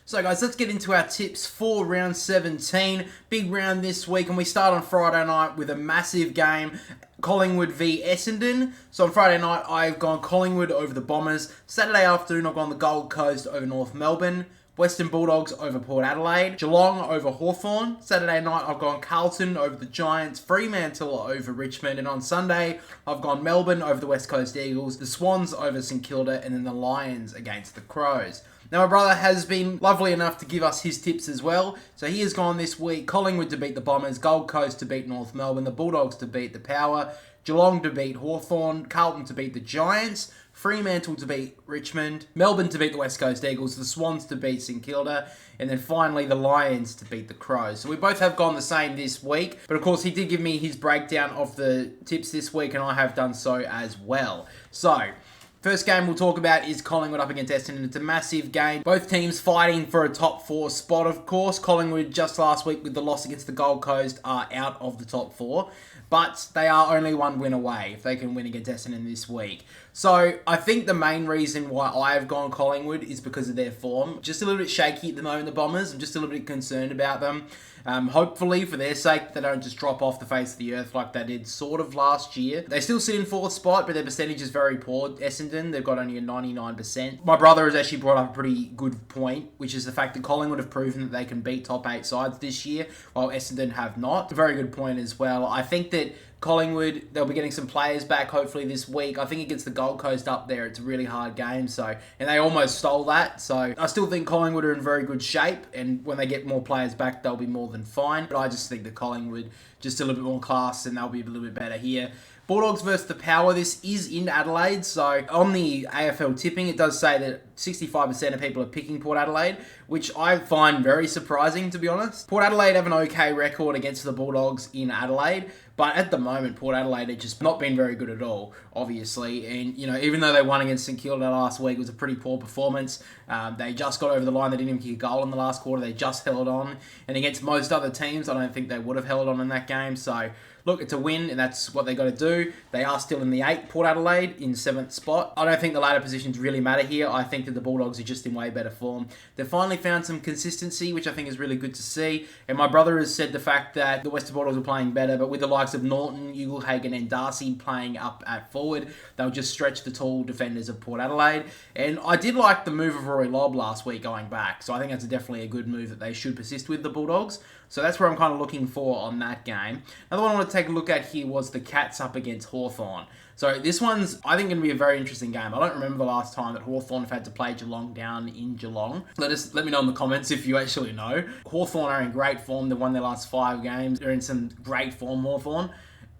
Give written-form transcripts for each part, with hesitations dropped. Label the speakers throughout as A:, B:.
A: So guys, let's get into our tips for round 17. Big round this week, and we start on Friday night with a massive game, Collingwood v Essendon. So on Friday night, I've gone Collingwood over the Bombers. Saturday afternoon, I've gone the Gold Coast over North Melbourne. Western Bulldogs over Port Adelaide. Geelong over Hawthorn. Saturday night, I've gone Carlton over the Giants. Fremantle over Richmond. And on Sunday, I've gone Melbourne over the West Coast Eagles. The Swans over St Kilda. And then the Lions against the Crows. Now, my brother has been lovely enough to give us his tips as well. So he has gone this week, Collingwood to beat the Bombers, Gold Coast to beat North Melbourne, the Bulldogs to beat the Power, Geelong to beat Hawthorn, Carlton to beat the Giants, Fremantle to beat Richmond, Melbourne to beat the West Coast Eagles, the Swans to beat St Kilda, and then finally the Lions to beat the Crows. So we both have gone the same this week, but of course he did give me his breakdown of the tips this week, and I have done so as well. So, first game we'll talk about is Collingwood up against Essendon. It's a massive game. Both teams fighting for a top 4 spot, of course. Collingwood just last week with the loss against the Gold Coast are out of the top 4. But they are only one win away if they can win against Essendon this week. So I think the main reason why I have gone Collingwood is because of their form. Just a little bit shaky at the moment, the Bombers. I'm just a little bit concerned about them. Hopefully, for their sake, they don't just drop off the face of the earth like they did sort of last year. They still sit in 4th spot, but their percentage is very poor. Essendon, they've got only a 99%. My brother has actually brought up a pretty good point, which is the fact that Collingwood have proven that they can beat top 8 sides this year, while Essendon have not. A very good point as well. I think that Collingwood, they'll be getting some players back hopefully this week. I think against the Gold Coast up there, it's a really hard game. And they almost stole that. So I still think Collingwood are in very good shape. And when they get more players back, they'll be more than fine. But I just think that Collingwood, just a little bit more class, and they'll be a little bit better here. Bulldogs versus the Power. This is in Adelaide. So on the AFL tipping, it does say that 65% of people are picking Port Adelaide, which I find very surprising, to be honest. Port Adelaide have an okay record against the Bulldogs in Adelaide, but at the moment, Port Adelaide have just not been very good at all, obviously. And, even though they won against St Kilda last week, it was a pretty poor performance. They just got over the line. They didn't even kick a goal in the last quarter. They just held on. And against most other teams, I don't think they would have held on in that game. So, look, it's a win, and that's what they got to do. They are still in the 8th, Port Adelaide, in 7th spot. I don't think the ladder positions really matter here. I think that the Bulldogs are just in way better form. They've finally found some consistency, which I think is really good to see. And my brother has said the fact that the Western Bulldogs are playing better, but with the likes of Norton, Ugelhagen, and Darcy playing up at forward, they'll just stretch the tall defenders of Port Adelaide. And I did like the move of Rory Lobb last week going back, so I think that's definitely a good move that they should persist with, the Bulldogs. So that's where I'm kind of looking for on that game. Another one I want to take a look at here was the Cats up against Hawthorn. So this one's, I think, going to be a very interesting game. I don't remember the last time that Hawthorn have had to play Geelong down in Geelong. Let me know in the comments if you actually know. Hawthorn are in great form. They've won their last 5 games. They're in some great form, Hawthorn.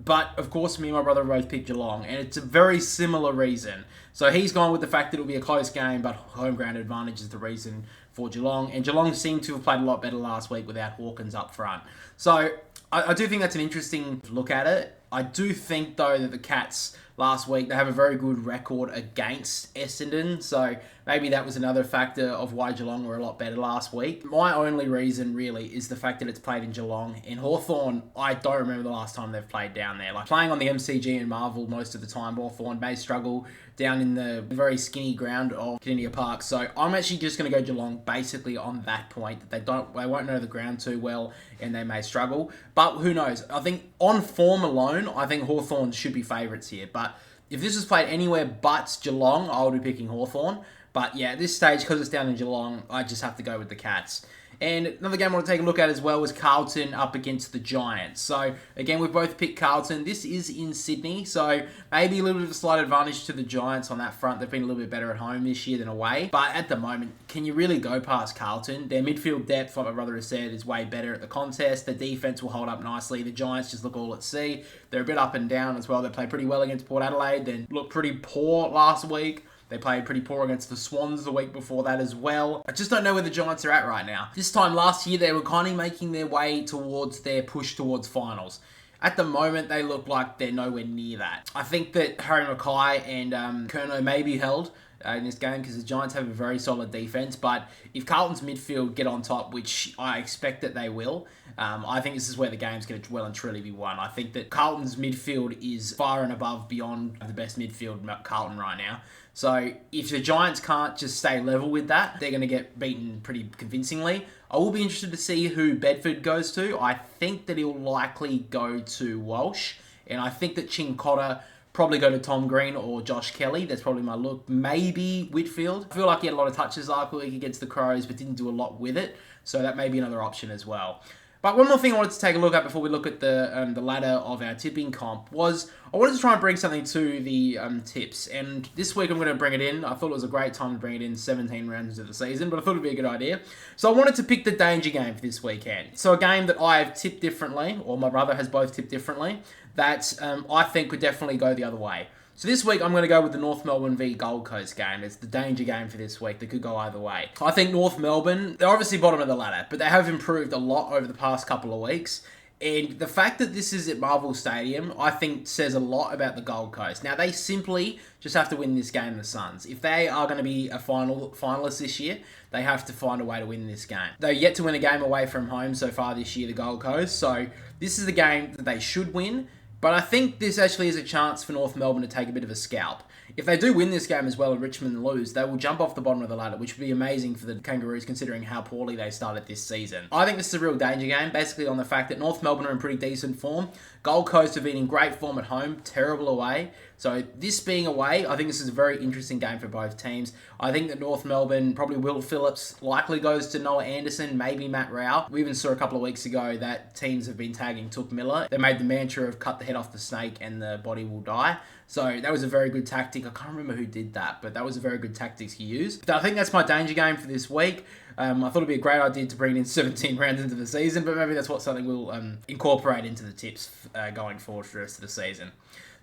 A: But, of course, me and my brother both picked Geelong, and it's a very similar reason. So he's gone with the fact that it'll be a close game, but home ground advantage is the reason for Geelong. And Geelong seemed to have played a lot better last week without Hawkins up front. So I do think that's an interesting look at it. I do think, though, that the Cats last week, they have a very good record against Essendon. So maybe that was another factor of why Geelong were a lot better last week. My only reason, really, is the fact that it's played in Geelong. In Hawthorn, I don't remember the last time they've played down there. Like, playing on the MCG and Marvel most of the time, Hawthorn may struggle down in the very skinny ground of Kardinia Park. So I'm actually just going to go Geelong basically on that point, that they won't know the ground too well and they may struggle. But who knows? I think on form alone, I think Hawthorn should be favourites here. But if this was played anywhere but Geelong, I would be picking Hawthorn. But yeah, at this stage, because it's down in Geelong, I just have to go with the Cats. And another game I want to take a look at as well was Carlton up against the Giants. So, again, we've both picked Carlton. This is in Sydney, so maybe a little bit of a slight advantage to the Giants on that front. They've been a little bit better at home this year than away. But at the moment, can you really go past Carlton? Their midfield depth, like my brother has said, is way better at the contest. The defense will hold up nicely. The Giants just look all at sea. They're a bit up and down as well. They played pretty well against Port Adelaide, then looked pretty poor last week. They played pretty poor against the Swans the week before that as well. I just don't know where the Giants are at right now. This time last year, they were kind of making their way towards their push towards finals. At the moment, they look like they're nowhere near that. I think that Harry Mackay and Curnow may be held in this game because the Giants have a very solid defense. But if Carlton's midfield get on top, which I expect that they will, I think this is where the game's going to well and truly be won. I think that Carlton's midfield is far and above beyond the best midfield Carlton right now. So if the Giants can't just stay level with that, they're going to get beaten pretty convincingly. I will be interested to see who Bedford goes to. I think that he'll likely go to Walsh. And I think that Chincotta probably go to Tom Green or Josh Kelly. That's probably my look. Maybe Whitfield. I feel like he had a lot of touches last week against the Crows, but didn't do a lot with it. So that may be another option as well. But one more thing I wanted to take a look at before we look at the ladder of our tipping comp was I wanted to try and bring something to the tips. And this week I'm going to bring it in. I thought it was a great time to bring it in 17 rounds into the season, but I thought it would be a good idea. So I wanted to pick the danger game for this weekend. So a game that I've tipped differently, or my brother has both tipped differently, that I think could definitely go the other way. So this week, I'm going to go with the North Melbourne v Gold Coast game. It's the danger game for this week that could go either way. I think North Melbourne, they're obviously bottom of the ladder, but they have improved a lot over the past couple of weeks. And the fact that this is at Marvel Stadium, I think says a lot about the Gold Coast. Now, they simply just have to win this game, the Suns. If they are going to be a finalist this year, they have to find a way to win this game. They're yet to win a game away from home so far this year, the Gold Coast. So this is the game that they should win. But I think this actually is a chance for North Melbourne to take a bit of a scalp. If they do win this game as well and Richmond lose, they will jump off the bottom of the ladder, which would be amazing for the Kangaroos considering how poorly they started this season. I think this is a real danger game, basically on the fact that North Melbourne are in pretty decent form. Gold Coast have been in great form at home, terrible away. So this being away, I think this is a very interesting game for both teams. I think that North Melbourne, probably Will Phillips, likely goes to Noah Anderson, maybe Matt Rowell. We even saw a couple of weeks ago that teams have been tagging Took Miller. They made the mantra of cut the head off the snake and the body will die. So that was a very good tactic. I can't remember who did that, but that was a very good tactic to use. But I think that's my danger game for this week. I thought it'd be a great idea to bring in 17 rounds into the season, but maybe that's something we'll incorporate into the tips going forward for the rest of the season.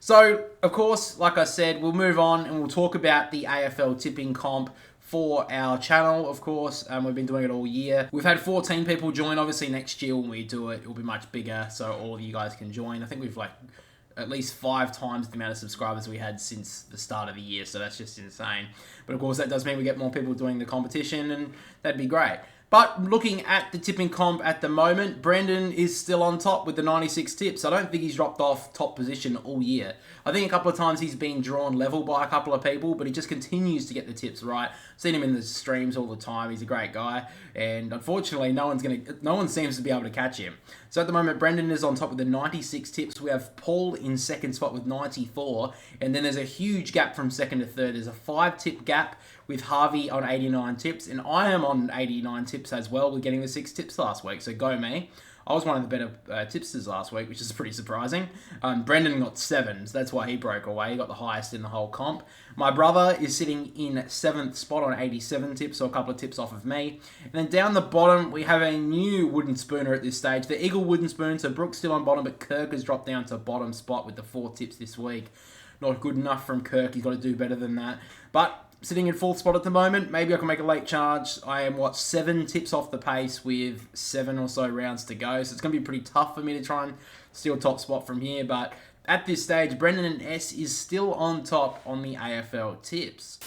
A: So, of course, like I said, we'll move on and we'll talk about the AFL tipping comp for our channel, of course. We've been doing it all year. We've had 14 people join. Obviously, next year when we do it, it'll be much bigger, so all of you guys can join. I think we've at least 5 times the amount of subscribers we had since the start of the year, so that's just insane. But of course, that does mean we get more people doing the competition, and that'd be great. But looking at the tipping comp at the moment, Brendan is still on top with the 96 tips. I don't think he's dropped off top position all year. I think a couple of times he's been drawn level by a couple of people, but he just continues to get the tips right. Seen him in the streams all the time. He's a great guy, and unfortunately, no one seems to be able to catch him. So at the moment, Brendan is on top with the 96 tips. We have Paul in second spot with 94, and then there's a huge gap from second to third. There's a 5-tip gap with Harvey on 89 tips, and I am on 89 tips as well. We're getting the 6 tips last week, so go me. I was one of the better tipsters last week, which is pretty surprising. Brendan got 7, so that's why he broke away. He got the highest in the whole comp. My brother is sitting in 7th spot on 87 tips, so a couple of tips off of me. And then down the bottom, we have a new wooden spooner at this stage. The Eagle wooden spoon, so Brooke's still on bottom, but Kirk has dropped down to bottom spot with the 4 tips this week. Not good enough from Kirk. He's got to do better than that. But sitting in 4th spot at the moment. Maybe I can make a late charge. I am, 7 tips off the pace with 7 or so rounds to go. So it's going to be pretty tough for me to try and steal top spot from here. But at this stage, Brendan and S is still on top on the AFL tips.